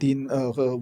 3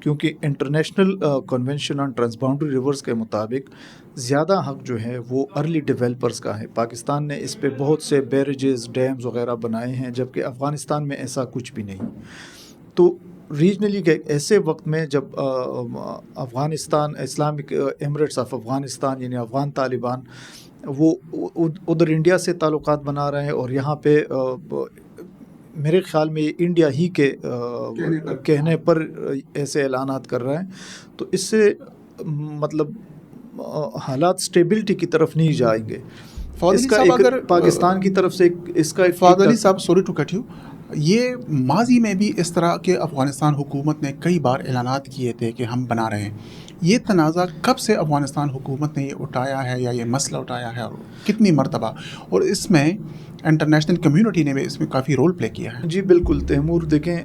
کیونکہ international convention on ٹرانسباؤنڈری rivers کے مطابق زیادہ حق جو ہے وہ ارلی ڈیولپرز کا ہے. پاکستان نے اس پہ بہت سے بیریجز ڈیمز وغیرہ بنائے ہیں، جبکہ افغانستان میں ایسا کچھ بھی نہیں. تو ریجنلی کے ایسے وقت میں جب Afghanistan Islamic Emirates of Afghanistan یعنی افغان طالبان وہ ادھر انڈیا سے تعلقات بنا رہے ہیں، اور یہاں پہ میرے خیال میں یہ انڈیا ہی کے کہنے پر ایسے اعلانات کر رہا ہے، تو اس سے مطلب حالات سٹیبلٹی کی طرف نہیں جائیں گے. اس کا ایک پاکستان کی طرف سے اس کا فہد علی صاحب، سوری ٹو کٹ یو، یہ ماضی میں بھی اس طرح کے افغانستان حکومت نے کئی بار اعلانات کیے تھے کہ ہم بنا رہے ہیں. یہ تنازع کب سے افغانستان حکومت نے یہ اٹھایا ہے یا یہ مسئلہ اٹھایا ہے، اور کتنی مرتبہ، اور اس میں انٹرنیشنل کمیونٹی نے بھی اس میں کافی رول پلے کیا ہے؟ جی بالکل تیمور، دیکھیں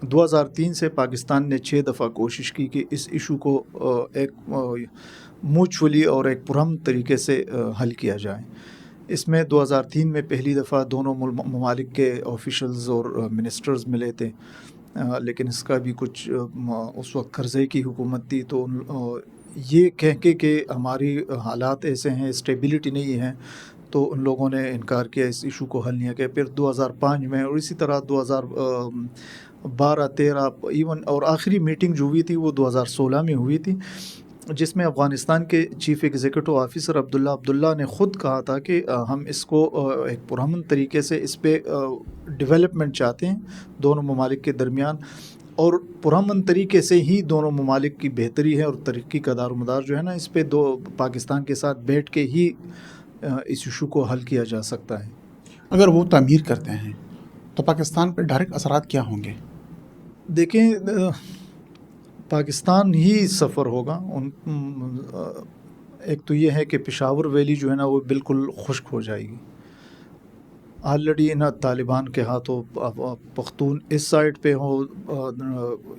2003 سے پاکستان نے 6 دفعہ کوشش کی کہ اس ایشو کو ایک میوچولی اور ایک پرامن طریقے سے حل کیا جائے. اس میں 2003 میں پہلی دفعہ دونوں ممالک کے آفیشلز اور منسٹرز ملے تھے، لیکن اس کا بھی کچھ اس وقت کرزئی کی حکومت تھی، تو یہ کہہ کے کہ ہماری حالات ایسے ہیں، اسٹیبلٹی نہیں ہے، تو ان لوگوں نے انکار کیا، اس ایشو کو حل نہیں کیا. پھر 2005 میں اور اسی طرح 2012 13 ایون، اور آخری میٹنگ جو ہوئی تھی وہ 2016 میں ہوئی تھی، جس میں افغانستان کے چیف ایگزیکٹو آفیسر عبداللہ نے خود کہا تھا کہ ہم اس کو ایک پرامن طریقے سے اس پہ ڈیولپمنٹ چاہتے ہیں دونوں ممالک کے درمیان، اور پرامن طریقے سے ہی دونوں ممالک کی بہتری ہے اور ترقی کا دار و مدار جو ہے نا اس پہ پاکستان کے ساتھ بیٹھ کے ہی اس ایشو کو حل کیا جا سکتا ہے. اگر وہ تعمیر کرتے ہیں تو پاکستان پہ ڈائریکٹ اثرات کیا ہوں گے؟ دیکھیں پاکستان ہی سفر ہوگا. ایک تو یہ ہے کہ پشاور ویلی جو ہے نا وہ بالکل خشک ہو جائے گی. آلریڈی نا طالبان کے ہاتھوں پختون اس سائڈ پہ ہو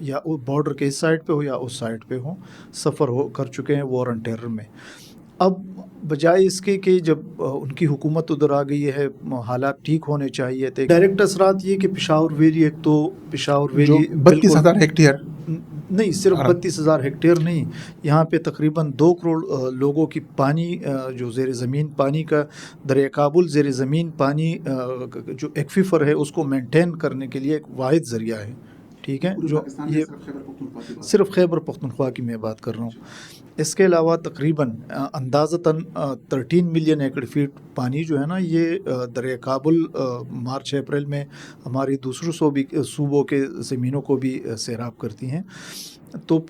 یا بارڈر کے اس سائڈ پہ ہو یا اس سائڈ پہ ہو، سفر کر چکے ہیں وار آن ٹیرر میں. اب بجائے اس کے کہ جب ان کی حکومت ادھر آ گئی ہے حالات ٹھیک ہونے چاہیے تھے، ڈائریکٹ اثرات یہ کہ پشاور ویلی، ایک تو پشاور ویلی 32,000 ہیکٹیئر نہیں، صرف 32,000 ہیکٹیئر نہیں، یہاں پہ تقریباً 2 کروڑ لوگوں کی پانی جو زیر زمین پانی کا دریائے کابل زیر زمین پانی جو ایکویفر ہے اس کو مینٹین کرنے کے لیے ایک واحد ذریعہ ہے. ٹھیک ہے، جو یہ صرف خیبر پختونخوا کی میں بات کر رہا ہوں. اس کے علاوہ تقریباً اندازتاً 13 ملین ایکڑ فیٹ پانی جو ہے نا یہ دریائے کابل مارچ اپریل میں ہماری دوسروں صوبوں کے زمینوں کو بھی سیراب کرتی ہیں. تو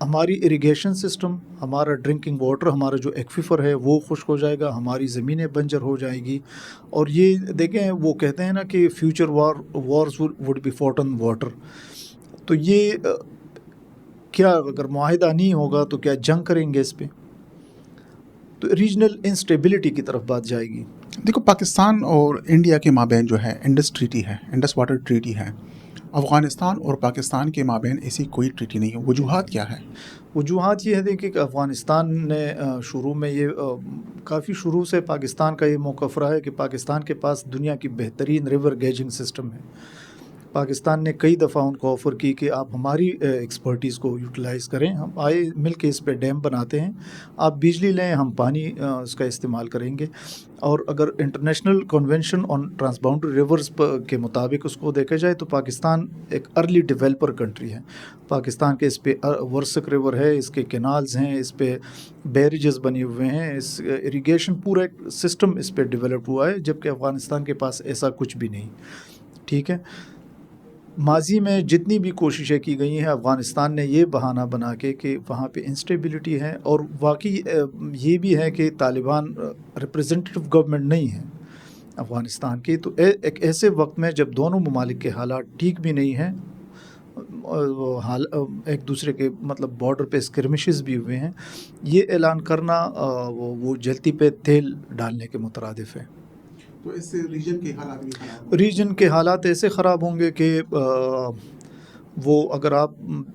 ہماری اریگیشن سسٹم، ہمارا ڈرنکنگ واٹر، ہمارا جو ایکویفر ہے وہ خشک ہو جائے گا، ہماری زمینیں بنجر ہو جائیں گی. اور یہ دیکھیں وہ کہتے ہیں نا کہ future wars would be fought on water. تو یہ کیا اگر معاہدہ نہیں ہوگا تو کیا جنگ کریں گے اس پہ؟ تو ریجنل انسٹیبلٹی کی طرف بات جائے گی. دیکھو، پاکستان اور انڈیا کے مابین جو ہے انڈس ٹریٹی ہے، انڈس واٹر ٹریٹی ہے. افغانستان اور پاکستان کے مابین ایسی کوئی ٹریٹی نہیں ہے. وجوہات کیا ہے؟ وجوہات یہ ہے دیکھیں کہ افغانستان نے شروع میں کافی شروع سے پاکستان کا یہ موقف رہا ہے کہ پاکستان کے پاس دنیا کی بہترین ریور گیجنگ سسٹم ہے. پاکستان نے کئی دفعہ ان کو آفر کی کہ آپ ہماری ایکسپرٹیز کو یوٹیلائز کریں، ہم آئے مل کے اس پہ ڈیم بناتے ہیں، آپ بجلی لیں، ہم پانی اس کا استعمال کریں گے. اور اگر انٹرنیشنل کنونشن آن ٹرانسباؤنڈری ریورز کے مطابق اس کو دیکھا جائے تو پاکستان ایک ارلی ڈیولپر کنٹری ہے. پاکستان کے اس پہ ورسک ریور ہے، اس کے کینالز ہیں، اس پہ بیریجز بنے ہوئے ہیں، اس اریگیشن پورا ایک سسٹم اس پہ ڈیولپ ہوا ہے، جبکہ افغانستان کے پاس ایسا کچھ بھی نہیں. ٹھیک ہے، ماضی میں جتنی بھی کوششیں کی گئی ہیں افغانستان نے یہ بہانہ بنا کے کہ وہاں پہ انسٹیبلٹی ہے، اور واقعی یہ بھی ہے کہ طالبان ریپریزنٹیو گورنمنٹ نہیں ہے افغانستان کی. تو ایک ایسے وقت میں جب دونوں ممالک کے حالات ٹھیک بھی نہیں ہیں، ایک دوسرے کے مطلب بارڈر پہ اسکرمشز بھی ہوئے ہیں، یہ اعلان کرنا وہ جلتی پہ تیل ڈالنے کے مترادف ہے. تو اس سے ریجن کے حالات بھی خراب ریجن کے حالات ایسے خراب ہوں گے کہ وہ اگر آپ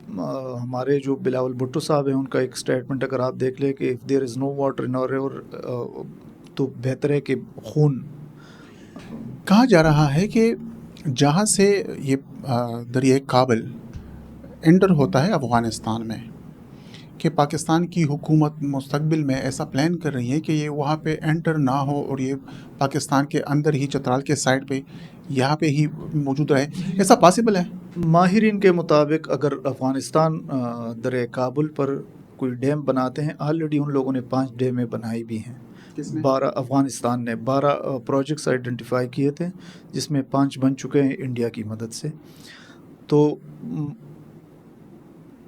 ہمارے جو بلاول بھٹو صاحب ہیں ان کا ایک سٹیٹمنٹ اگر آپ دیکھ لیں کہ if there is no water in our river تو بہتر ہے کہ خون. کہا جا رہا ہے کہ جہاں سے یہ دریائے کابل انٹر ہوتا ہے افغانستان میں کہ پاکستان کی حکومت مستقبل میں ایسا پلان کر رہی ہے کہ یہ وہاں پہ انٹر نہ ہو اور یہ پاکستان کے اندر ہی چترال کے سائڈ پہ یہاں پہ ہی موجود رہے، ایسا پاسبل ہے؟ ماہرین کے مطابق اگر افغانستان دریائے کابل پر کوئی ڈیم بناتے ہیں، آلریڈی ان لوگوں نے 5 ڈیمیں بنائی بھی ہیں. 12 افغانستان نے 12 پروجیکٹس آئیڈنٹیفائی کیے تھے، جس میں 5 بن چکے ہیں انڈیا کی مدد سے. تو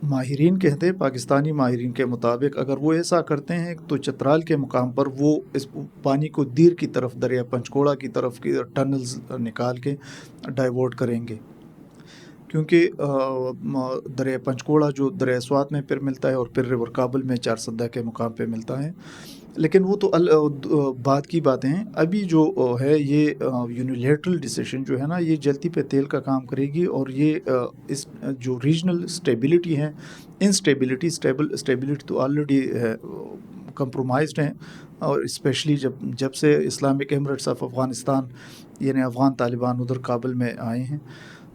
ماہرین کہتے ہیں، پاکستانی ماہرین کے مطابق اگر وہ ایسا کرتے ہیں تو چترال کے مقام پر وہ اس پانی کو دیر کی طرف دریا پنچکوڑا کی طرف کی ٹنلز نکال کے ڈائیورٹ کریں گے، کیونکہ دریا پنچکوڑا جو دریا سوات میں پھر ملتا ہے اور پھر ریور کابل میں چارسدہ کے مقام پہ ملتا ہے. لیکن وہ تو بعد کی باتیں ہیں. ابھی جو ہے یہ یونیلیٹرل ڈیسیشن جو ہے نا، یہ جلتی پہ تیل کا کام کرے گی، اور یہ اس جو ریجنل اسٹیبلٹی ہے، اسٹیبلٹی تو آلریڈی کمپرومائزڈ ہیں، اور اسپیشلی جب سے اسلامک ایمریٹس آف افغانستان یعنی افغان طالبان ادھر کابل میں آئے ہیں،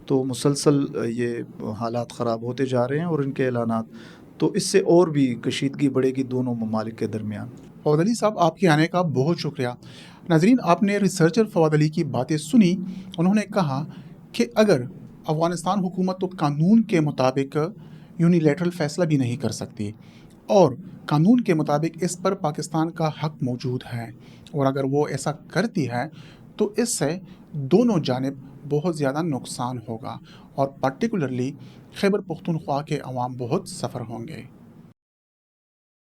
تو مسلسل یہ حالات خراب ہوتے جا رہے ہیں، اور ان کے اعلانات تو اس سے اور بھی کشیدگی بڑھے گی دونوں ممالک کے درمیان. فواد علی صاحب، آپ کے آنے کا بہت شکریہ. ناظرین، آپ نے ریسرچر فواد علی کی باتیں سنی. انہوں نے کہا کہ اگر افغانستان حکومت تو قانون کے مطابق یونیلیٹرل فیصلہ بھی نہیں کر سکتی، اور قانون کے مطابق اس پر پاکستان کا حق موجود ہے، اور اگر وہ ایسا کرتی ہے تو اس سے دونوں جانب بہت زیادہ نقصان ہوگا، اور پرٹیکولرلی خیبر پختونخوا کے عوام بہت سفر ہوں گے.